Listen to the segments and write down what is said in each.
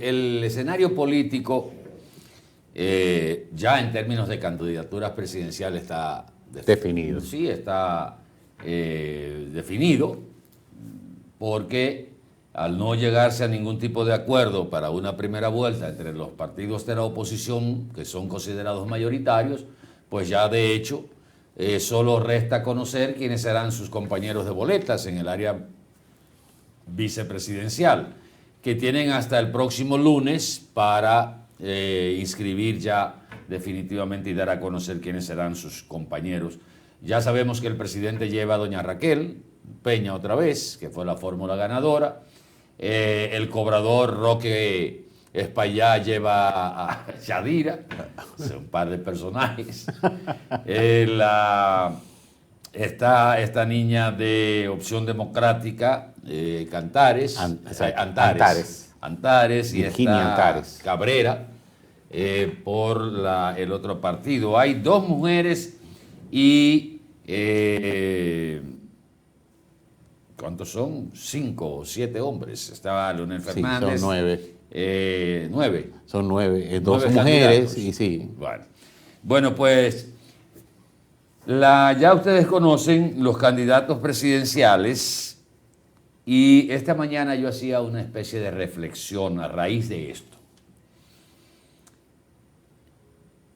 el escenario político, ya en términos de candidaturas presidenciales, está definido. Sí, está definido, porque al no llegarse a ningún tipo de acuerdo para una primera vuelta entre los partidos de la oposición, que son considerados mayoritarios, pues ya de hecho solo resta conocer quiénes serán sus compañeros de boletas en el área vicepresidencial, que tienen hasta el próximo lunes para inscribir ya definitivamente y dar a conocer quiénes serán sus compañeros. Ya sabemos que el presidente lleva a doña Raquel Peña otra vez, que fue la fórmula ganadora. El cobrador Roque Espaillá lleva a Yadira, un par de personajes. Está esta niña de Opción Democrática, Antares, y Virginia está Antares. Cabrera por el otro partido. Hay dos mujeres y ¿cuántos son? 5 o 7 hombres. Estaba Leonel Fernández. Sí, son 9. 9. Son 9. 2 9 mujeres candidatos. y sí. Bueno, pues ya ustedes conocen los candidatos presidenciales, y esta mañana yo hacía una especie de reflexión a raíz de esto.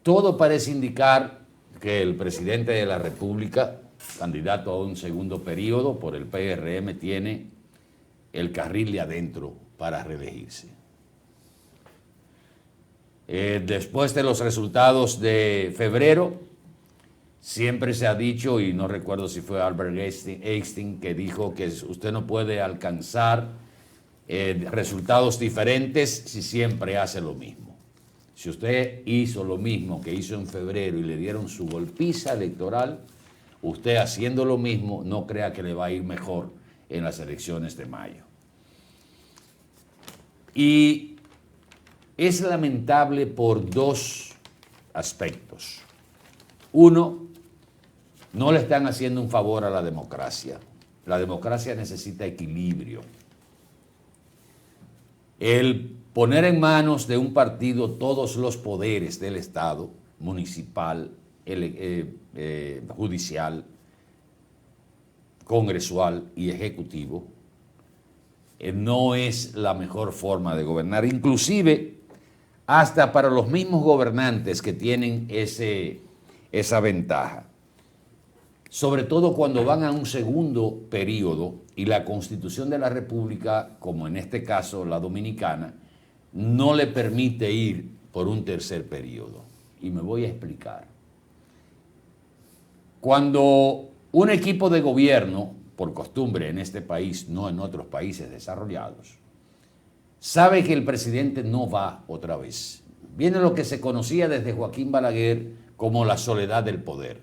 Todo parece indicar que el presidente de la República, candidato a un segundo periodo por el PRM, tiene el carril de adentro para reelegirse. Después de los resultados de febrero, siempre se ha dicho, y no recuerdo si fue Albert Einstein que dijo que usted no puede alcanzar resultados diferentes si siempre hace lo mismo. Si usted hizo lo mismo que hizo en febrero y le dieron su golpiza electoral, usted haciendo lo mismo no crea que le va a ir mejor en las elecciones de mayo. Y es lamentable por dos aspectos. Uno, no le están haciendo un favor a la democracia. La democracia necesita equilibrio. El poner en manos de un partido todos los poderes del Estado, municipal, judicial, congresual y ejecutivo, no es la mejor forma de gobernar, inclusive hasta para los mismos gobernantes que tienen esa ventaja. Sobre todo cuando van a un segundo periodo y la Constitución de la República, como en este caso la dominicana, no le permite ir por un tercer periodo. Y me voy a explicar. Cuando un equipo de gobierno, por costumbre en este país, no en otros países desarrollados, sabe que el presidente no va otra vez, viene lo que se conocía desde Joaquín Balaguer como la soledad del poder.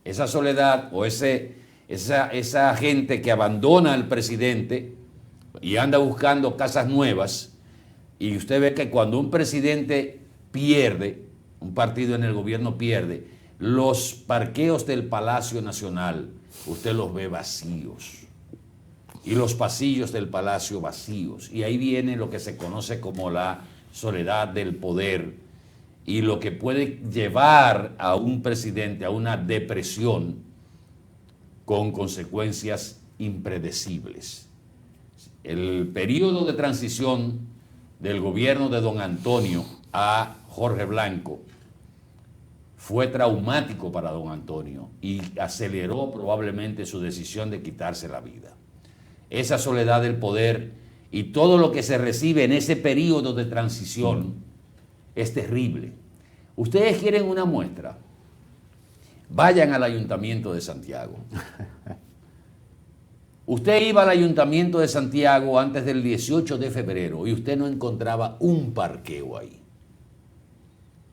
Esa soledad o esa gente que abandona al presidente y anda buscando casas nuevas, y usted ve que cuando un presidente pierde, un partido en el gobierno pierde, los parqueos del Palacio Nacional, usted los ve vacíos. Y los pasillos del palacio vacíos. Y ahí viene lo que se conoce como la soledad del poder, y lo que puede llevar a un presidente a una depresión con consecuencias impredecibles. El periodo de transición del gobierno de don Antonio a Jorge Blanco fue traumático para don Antonio y aceleró probablemente su decisión de quitarse la vida. Esa soledad del poder y todo lo que se recibe en ese periodo de transición es terrible. Ustedes quieren una muestra, vayan al Ayuntamiento de Santiago. Usted iba al Ayuntamiento de Santiago antes del 18 de febrero y usted no encontraba un parqueo ahí.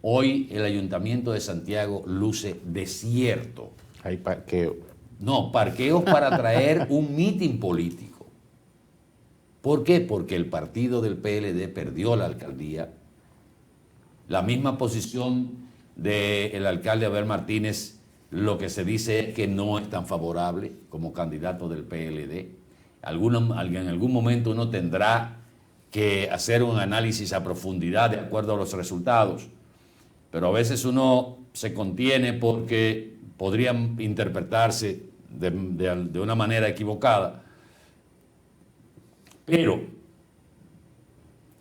Hoy el Ayuntamiento de Santiago luce desierto. Hay parqueo. No, parqueos para traer un mitin político. ¿Por qué? Porque el partido del PLD perdió la alcaldía. La misma posición del alcalde Abel Martínez, lo que se dice es que no es tan favorable como candidato del PLD. En algún momento uno tendrá que hacer un análisis a profundidad de acuerdo a los resultados, pero a veces uno se contiene porque podrían interpretarse de una manera equivocada. Pero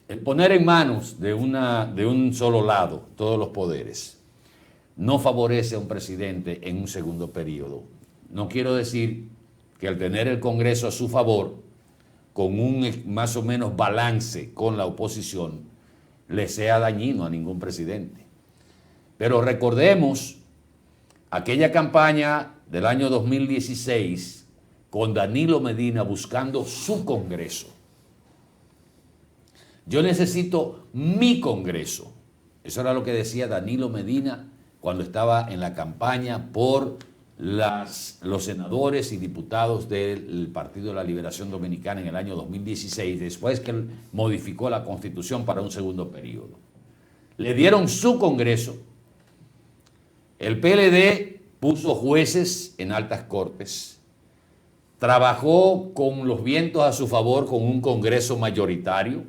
el poner en manos de un solo lado todos los poderes no favorece a un presidente en un segundo periodo. No quiero decir que al tener el Congreso a su favor, con un más o menos balance con la oposición, le sea dañino a ningún presidente. Pero recordemos aquella campaña del año 2016 con Danilo Medina buscando su Congreso. Yo necesito mi Congreso. Eso era lo que decía Danilo Medina cuando estaba en la campaña por los senadores y diputados del Partido de la Liberación Dominicana en el año 2016, después que él modificó la Constitución para un segundo periodo. Le dieron su Congreso. El PLD puso jueces en altas cortes, trabajó con los vientos a su favor con un Congreso mayoritario,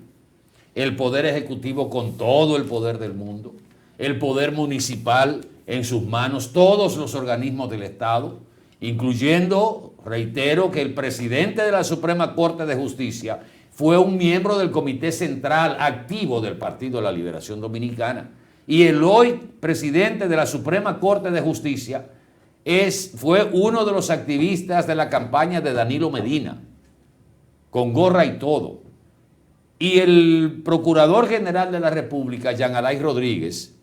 el Poder Ejecutivo con todo el poder del mundo, el Poder Municipal en sus manos, todos los organismos del Estado, incluyendo, reitero, que el presidente de la Suprema Corte de Justicia fue un miembro del Comité Central activo del Partido de la Liberación Dominicana. Y el hoy presidente de la Suprema Corte de Justicia fue uno de los activistas de la campaña de Danilo Medina, con gorra y todo. Y el Procurador General de la República, Jean Alain Rodríguez,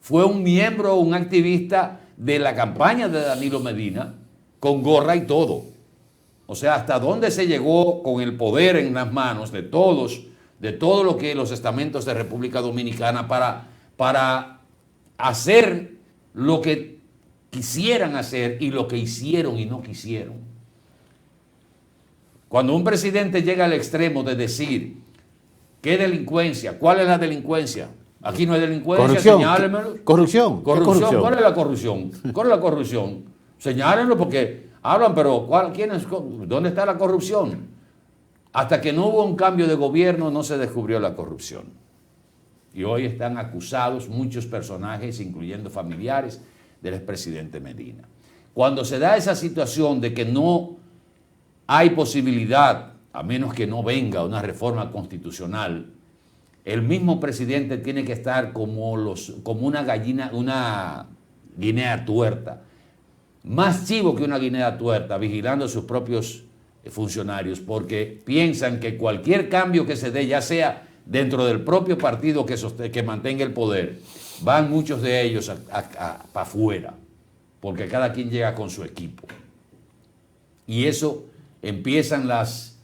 fue un miembro, un activista de la campaña de Danilo Medina, con gorra y todo. O sea, hasta dónde se llegó con el poder en las manos de todos lo que los estamentos de República Dominicana para hacer lo que quisieran hacer y lo que hicieron y no quisieron. Cuando un presidente llega al extremo de decir, ¿qué delincuencia? ¿Cuál es la delincuencia? Aquí no hay delincuencia, corrupción. señálenmelo. Corrupción. Corrupción. ¿Cuál es la corrupción? ¿Cuál es la corrupción? Señálenlo porque hablan, pero ¿dónde está la corrupción? Hasta que no hubo un cambio de gobierno no se descubrió la corrupción. Y hoy están acusados muchos personajes, incluyendo familiares del expresidente Medina. Cuando se da esa situación de que no hay posibilidad, a menos que no venga una reforma constitucional, el mismo presidente tiene que estar como una guinea tuerta, más chivo que una guinea tuerta, vigilando a sus propios funcionarios, porque piensan que cualquier cambio que se dé, ya sea dentro del propio partido que mantenga el poder, van muchos de ellos para afuera, porque cada quien llega con su equipo. Y eso empiezan las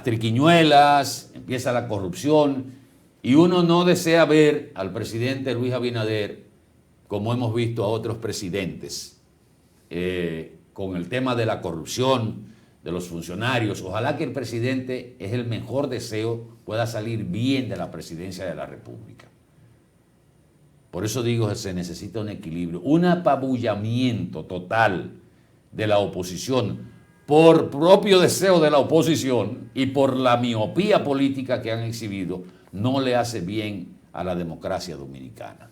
triquiñuelas, empieza la corrupción, y uno no desea ver al presidente Luis Abinader, como hemos visto a otros presidentes, con el tema de la corrupción de los funcionarios. Ojalá que el presidente, es el mejor deseo, pueda salir bien de la presidencia de la República. Por eso digo que se necesita un equilibrio, un apabullamiento total de la oposición, por propio deseo de la oposición y por la miopía política que han exhibido, no le hace bien a la democracia dominicana.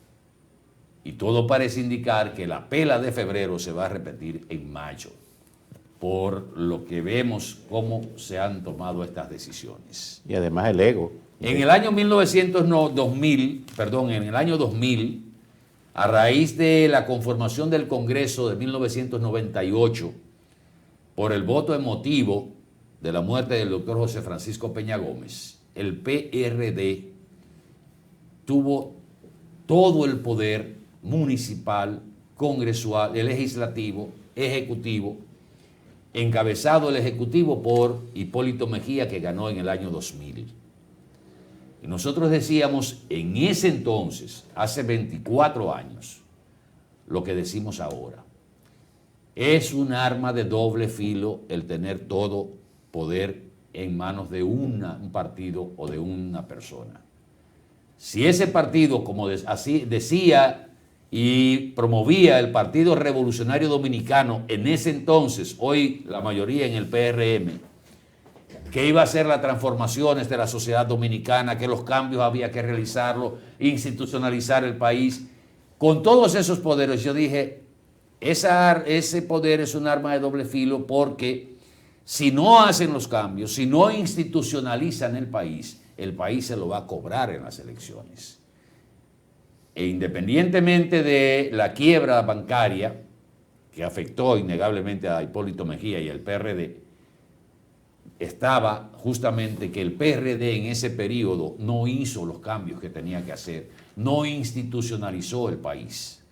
Y todo parece indicar que la pela de febrero se va a repetir en mayo, por lo que vemos cómo se han tomado estas decisiones. Y además el ego. En el año 2000, a raíz de la conformación del Congreso de 1998, por el voto emotivo de la muerte del doctor José Francisco Peña Gómez, el PRD tuvo todo el poder municipal, congresual, legislativo, ejecutivo, encabezado el ejecutivo por Hipólito Mejía, que ganó en el año 2000. Y nosotros decíamos en ese entonces, hace 24 años, lo que decimos ahora. Es un arma de doble filo el tener todo poder en manos de un partido o de una persona. Si ese partido, como así decía y promovía el Partido Revolucionario Dominicano en ese entonces, hoy la mayoría en el PRM, que iba a ser las transformaciones de la sociedad dominicana, que los cambios había que realizarlos, institucionalizar el país. Con todos esos poderes, yo dije, ese poder es un arma de doble filo porque si no hacen los cambios, si no institucionalizan el país se lo va a cobrar en las elecciones. E independientemente de la quiebra bancaria, que afectó innegablemente a Hipólito Mejía y al PRD, estaba justamente que el PRD en ese periodo no hizo los cambios que tenía que hacer, no institucionalizó el país.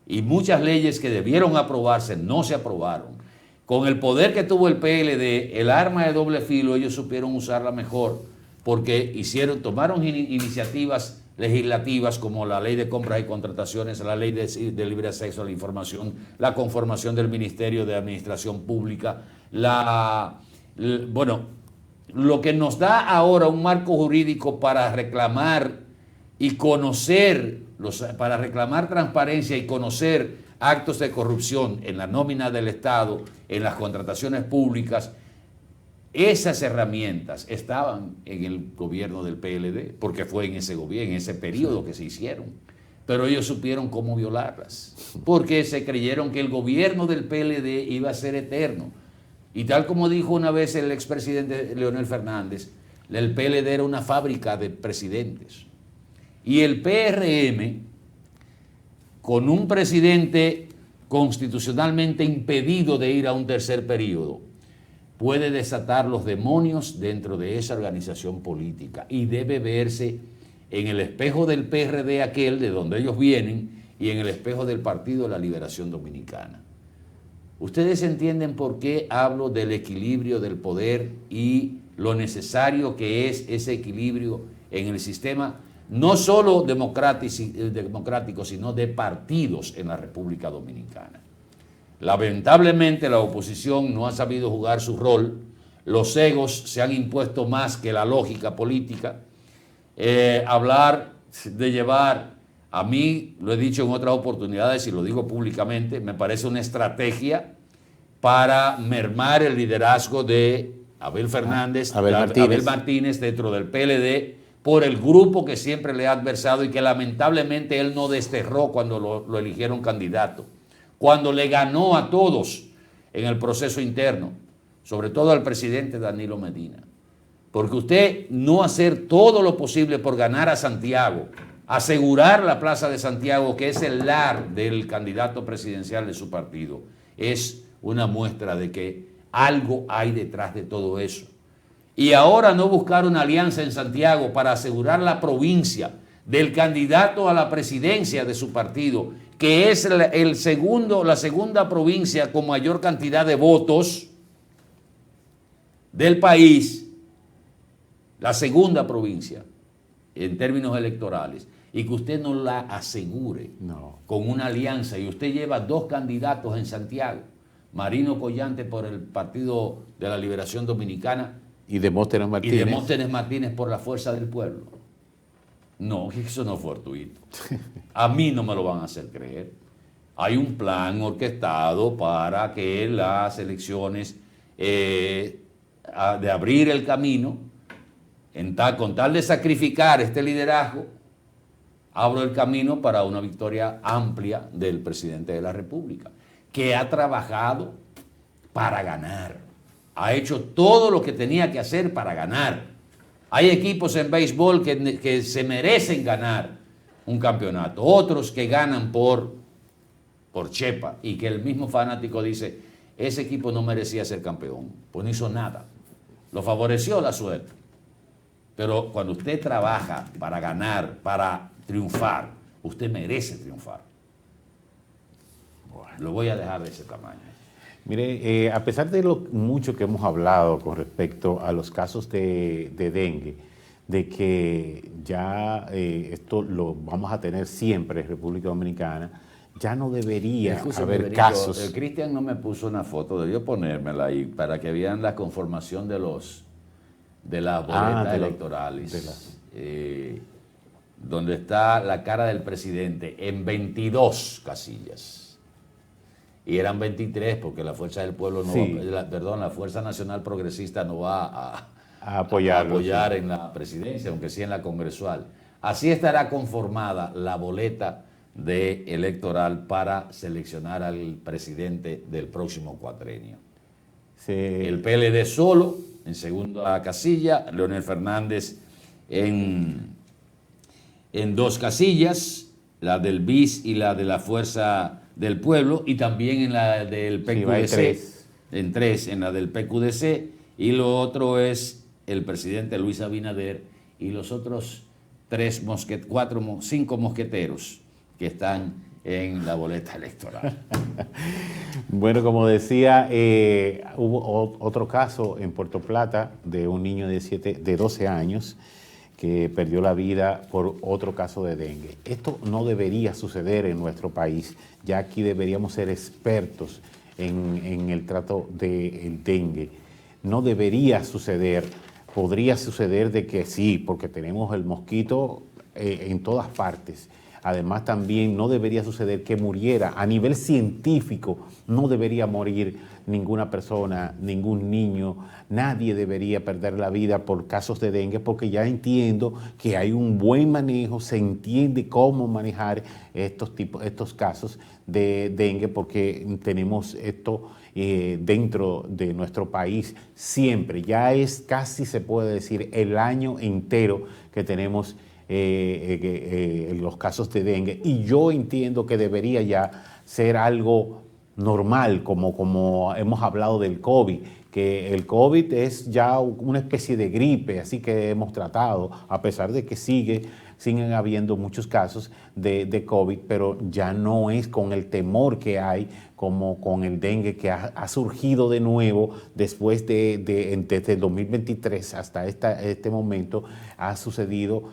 Y muchas leyes que debieron aprobarse no se aprobaron. Con el poder que tuvo el PLD, el arma de doble filo, ellos supieron usarla mejor porque tomaron iniciativas legislativas como la ley de compras y contrataciones, la ley de libre acceso a la información, la conformación del Ministerio de Administración Pública, bueno, lo que nos da ahora un marco jurídico para reclamar y conocer, para reclamar transparencia y conocer actos de corrupción en la nómina del Estado, en las contrataciones públicas. Esas herramientas estaban en el gobierno del PLD, porque fue en ese gobierno, en ese periodo que se hicieron. Pero ellos supieron cómo violarlas, porque se creyeron que el gobierno del PLD iba a ser eterno. Y tal como dijo una vez el expresidente Leonel Fernández, el PLD era una fábrica de presidentes. Y el PRM, con un presidente constitucionalmente impedido de ir a un tercer periodo, puede desatar los demonios dentro de esa organización política y debe verse en el espejo del PRD aquel de donde ellos vienen y en el espejo del Partido de la Liberación Dominicana. Ustedes entienden por qué hablo del equilibrio del poder y lo necesario que es ese equilibrio en el sistema no solo democrático, sino de partidos en la República Dominicana. Lamentablemente la oposición no ha sabido jugar su rol, los egos se han impuesto más que la lógica política. Hablar de llevar, a mí lo he dicho en otras oportunidades y lo digo públicamente, me parece una estrategia para mermar el liderazgo de Abel Martínez dentro del PLD por el grupo que siempre le ha adversado y que lamentablemente él no desterró cuando lo eligieron candidato, cuando le ganó a todos en el proceso interno, sobre todo al presidente Danilo Medina. Porque usted no hacer todo lo posible por ganar a Santiago, asegurar la plaza de Santiago, que es el lar del candidato presidencial de su partido, es una muestra de que algo hay detrás de todo eso. Y ahora no buscar una alianza en Santiago para asegurar la provincia del candidato a la presidencia de su partido, que es la segunda provincia con mayor cantidad de votos del país, la segunda provincia en términos electorales, y que usted no la asegure con una alianza, y usted lleva dos candidatos en Santiago, Marino Collante por el Partido de la Liberación Dominicana y Demóstenes Martínez por la Fuerza del Pueblo. No, eso no es fortuito. A mí no me lo van a hacer creer. Hay un plan orquestado para que las elecciones, de abrir el camino, con tal de sacrificar este liderazgo, abro el camino para una victoria amplia del presidente de la República, que ha trabajado para ganar, ha hecho todo lo que tenía que hacer para ganar. Hay equipos en béisbol que se merecen ganar un campeonato, otros que ganan por chepa, y que el mismo fanático dice, ese equipo no merecía ser campeón, pues no hizo nada, lo favoreció la suerte. Pero cuando usted trabaja para ganar, para triunfar, usted merece triunfar. Bueno, lo voy a dejar de ese tamaño. Mire, a pesar de lo mucho que hemos hablado con respecto a los casos de dengue, de que ya esto lo vamos a tener siempre en República Dominicana, ya no debería haber casos. Cristian no me puso una foto, debió ponérmela ahí para que vean la conformación de las boletas electorales, donde está la cara del presidente en 22 casillas. y eran 23 porque la Fuerza del Pueblo no Sí. la Fuerza Nacional Progresista no va A apoyarlo, a apoyar sí. en la presidencia, aunque sí en la congresual. Así estará conformada la boleta electoral para seleccionar al presidente del próximo cuatrenio. El PLD solo en segunda casilla, Leonel Fernández en 2 casillas, la del BIS y la de la Fuerza del Pueblo, y también en la del Sí, va en PQDC, 3. en 3, en la del PQDC, y lo otro es el presidente Luis Abinader y los otros 5 mosqueteros que están en la boleta electoral. Bueno, como decía, hubo otro caso en Puerto Plata de un niño de 12 años que perdió la vida por otro caso de dengue. Esto no debería suceder en nuestro país, ya aquí deberíamos ser expertos en el trato del dengue. No debería suceder, podría suceder de que sí, porque tenemos el mosquito en todas partes. Además, también no debería suceder que muriera. A nivel científico, no debería morir ninguna persona, ningún niño. Nadie debería perder la vida por casos de dengue, porque ya entiendo que hay un buen manejo, se entiende cómo manejar estos casos de dengue, porque tenemos esto dentro de nuestro país siempre. Ya es casi, se puede decir, el año entero que tenemos los casos de dengue, y yo entiendo que debería ya ser algo normal, como hemos hablado del COVID, que el COVID es ya una especie de gripe, así que hemos tratado, a pesar de que siguen habiendo muchos casos de COVID, pero ya no es con el temor que hay como con el dengue, que ha surgido de nuevo después desde el 2023 hasta este momento. Ha sucedido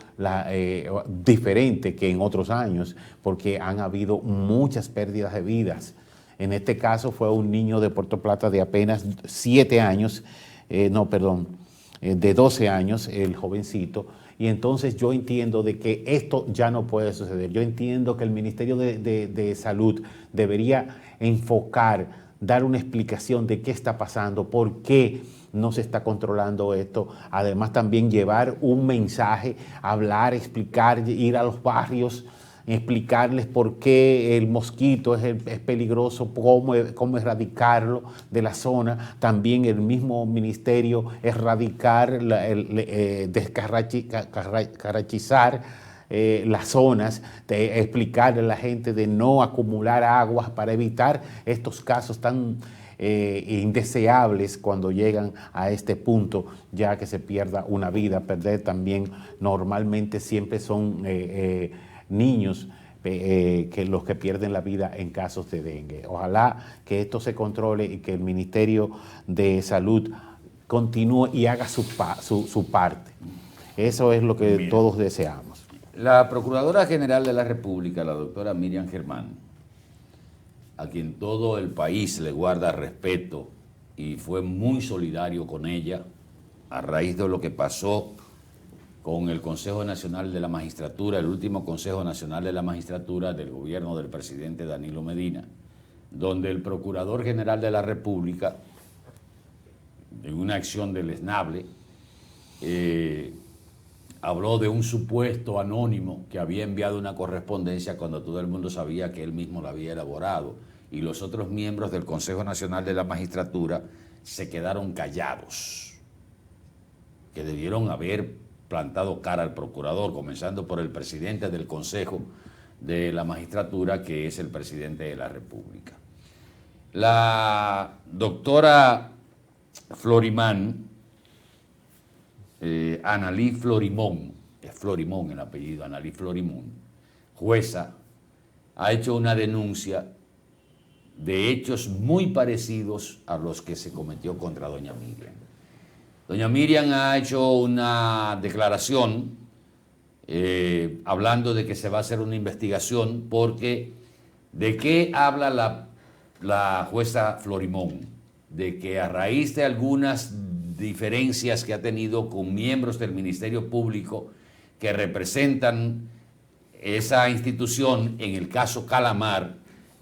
diferente que en otros años, porque han habido muchas pérdidas de vidas. En este caso fue un niño de Puerto Plata de apenas 7 años, de 12 años, el jovencito. Y entonces yo entiendo de que esto ya no puede suceder. Yo entiendo que el Ministerio de Salud debería enfocar, dar una explicación de qué está pasando, por qué no se está controlando esto. Además, también llevar un mensaje, hablar, explicar, ir a los barrios, explicarles por qué el mosquito es peligroso, cómo erradicarlo de la zona. También el mismo ministerio erradicar, descarrachizar las zonas, de explicarle a la gente de no acumular aguas para evitar estos casos tan indeseables cuando llegan a este punto, ya que se pierda una vida. Perder también normalmente siempre son niños que los que pierden la vida en casos de dengue. Ojalá que esto se controle y que el Ministerio de Salud continúe y haga su parte. Eso es lo que todos deseamos. La Procuradora General de la República, la doctora Miriam Germán, a quien todo el país le guarda respeto y fue muy solidario con ella a raíz de lo que pasó con el Consejo Nacional de la Magistratura, el último Consejo Nacional de la Magistratura del gobierno del presidente Danilo Medina, donde el Procurador General de la República, en una acción deleznable, habló de un supuesto anónimo que había enviado una correspondencia cuando todo el mundo sabía que él mismo la había elaborado, y los otros miembros del Consejo Nacional de la Magistratura se quedaron callados, que debieron haber plantado cara al procurador, comenzando por el presidente del Consejo de la Magistratura, que es el presidente de la República. La doctora Florimán, Analí Florimón, es Florimón el apellido, Analí Florimón, jueza, ha hecho una denuncia de hechos muy parecidos a los que se cometió contra doña Miriam. Doña Miriam ha hecho una declaración hablando de que se va a hacer una investigación, porque ¿de qué habla la jueza Florimón? De que a raíz de algunas diferencias que ha tenido con miembros del Ministerio Público que representan esa institución en el caso Calamar,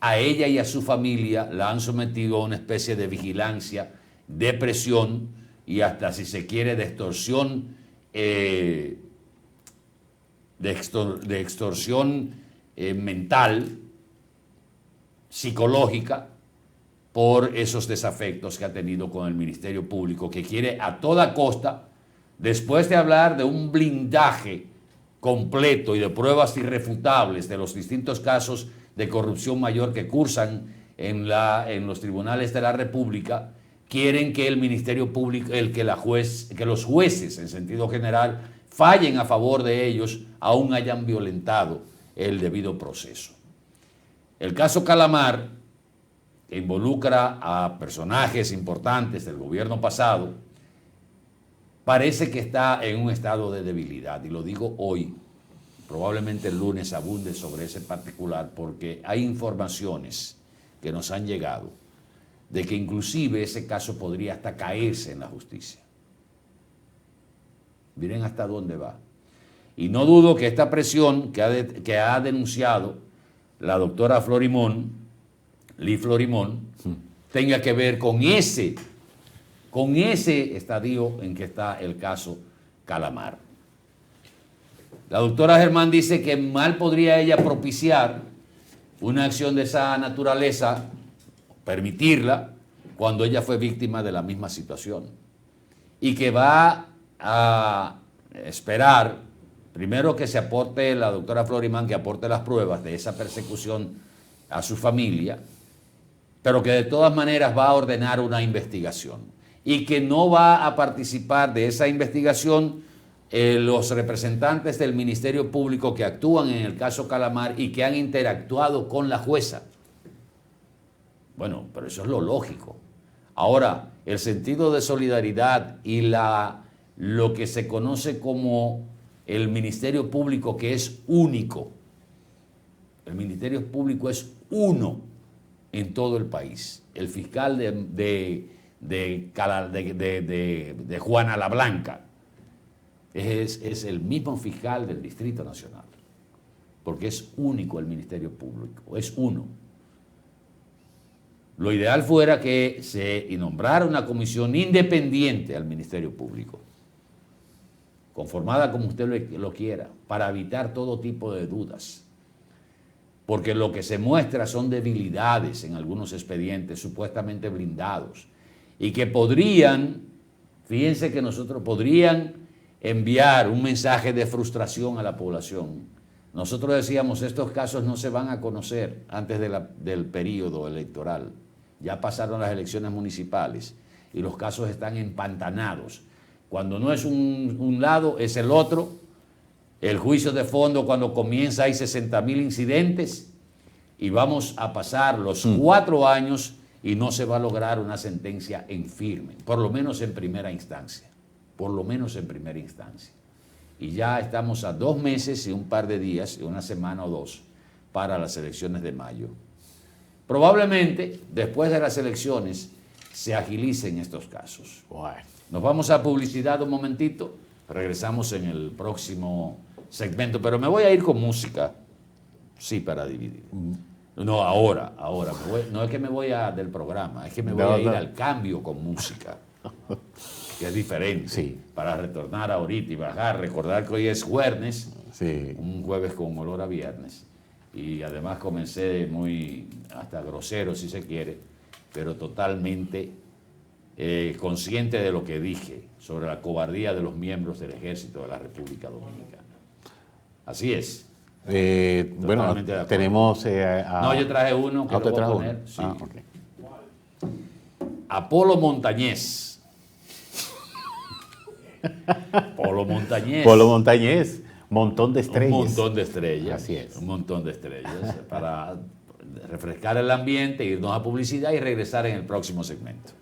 a ella y a su familia la han sometido a una especie de vigilancia, de presión y hasta, si se quiere, de extorsión, de extorsión mental, psicológica, por esos desafectos que ha tenido con el Ministerio Público, que quiere a toda costa, después de hablar de un blindaje completo y de pruebas irrefutables de los distintos casos de corrupción mayor que cursan en los tribunales de la República, quieren que el Ministerio Público, que los jueces en sentido general fallen a favor de ellos, aún hayan violentado el debido proceso. El caso Calamar, que involucra a personajes importantes del gobierno pasado, parece que está en un estado de debilidad, y lo digo hoy. Probablemente el lunes abunde sobre ese particular, porque hay informaciones que nos han llegado de que inclusive ese caso podría hasta caerse en la justicia. Miren hasta dónde va. Y no dudo que esta presión que ha denunciado la doctora Lee Florimón, tenga que ver con ese estadio en que está el caso Calamar. La doctora Germán dice que mal podría ella propiciar una acción de esa naturaleza, permitirla, cuando ella fue víctima de la misma situación. Y que va a esperar, primero, que se aporte la doctora Florimón, que aporte las pruebas de esa persecución a su familia, pero que de todas maneras va a ordenar una investigación y que no va a participar de esa investigación los representantes del Ministerio Público que actúan en el caso Calamar y que han interactuado con la jueza. Bueno, pero eso es lo lógico. Ahora, el sentido de solidaridad y lo que se conoce como el Ministerio Público, que es único. El Ministerio Público es uno en todo el país. El fiscal de Juana la Blanca es el mismo fiscal del Distrito Nacional, porque es único el Ministerio Público, es uno. Lo ideal fuera que se nombrara una comisión independiente al Ministerio Público, conformada como usted lo quiera, para evitar todo tipo de dudas. Porque lo que se muestra son debilidades en algunos expedientes supuestamente blindados y que podrían, fíjense que podrían enviar un mensaje de frustración a la población. Nosotros decíamos, estos casos no se van a conocer antes del periodo electoral. Ya pasaron las elecciones municipales y los casos están empantanados. Cuando no es un lado, es el otro. El juicio de fondo, cuando comienza, hay 60.000 incidentes y vamos a pasar los 4 años y no se va a lograr una sentencia en firme, por lo menos en primera instancia. Por lo menos en primera instancia. Y ya estamos a 2 meses y un par de días, una semana o 2, para las elecciones de mayo. Probablemente, después de las elecciones, se agilicen estos casos. Bueno. Nos vamos a publicidad un momentito, regresamos en el próximo segmento, pero me voy a ir con música, sí, para dividir. No, ahora, no es que me voy del programa, es que me voy a ir al cambio con música, que es diferente, sí, para retornar ahorita y bajar, recordar que hoy es jueves, sí, un jueves con olor a viernes, y además comencé muy, hasta grosero si se quiere, pero totalmente consciente de lo que dije sobre la cobardía de los miembros del Ejército de la República Dominicana. Así es. Bueno, tenemos... no, yo traje uno que lo voy a poner. Sí. Okay. Apolo Montañez. Polo Montañez. Polo Montañez. Montón de estrellas. Un montón de estrellas. Así es. Un montón de estrellas para refrescar el ambiente, irnos a publicidad y regresar en el próximo segmento.